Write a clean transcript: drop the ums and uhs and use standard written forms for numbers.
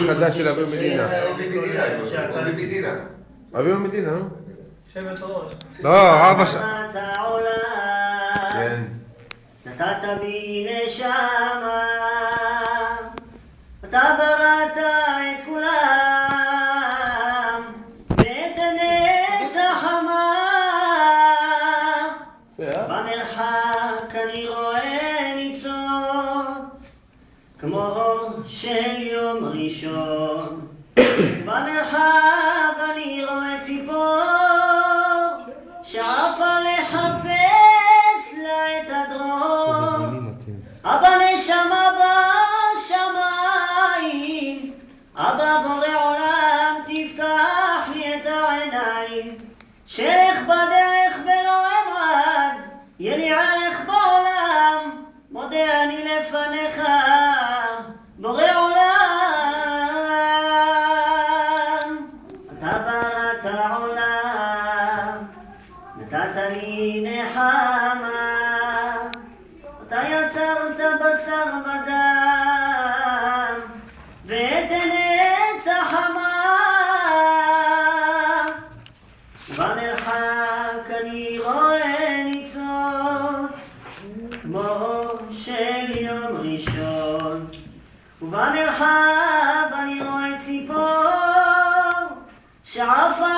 חדש של אביר מדינה. אביר מדינה. שבט ראש. לא, אבא שם. כן. נתת בי נשמה, אתה בראת את כולם, ואת הנצח המר. במרחק אני רואה ניצות, כמו אור של יום ראשון. במרחב אני רואה ציפור, שעפה לחפש לה את הדרום. אבא נשמה בשמיים, אבא בורא עולם תפקח לי את העיניים. שלך בדרך ולא אמרד, יהיה לי ערך בעולם, מודה אני לפניך בורא עולם. אתה בראת העולם, נתת לי נחמה, אתה יצרת בשר ודם, ואת הנצח המר. במרחק אני רואה ניצוץ, כמו אור של יום ראשון. ובמרחב אני רואה ציפור, שעפה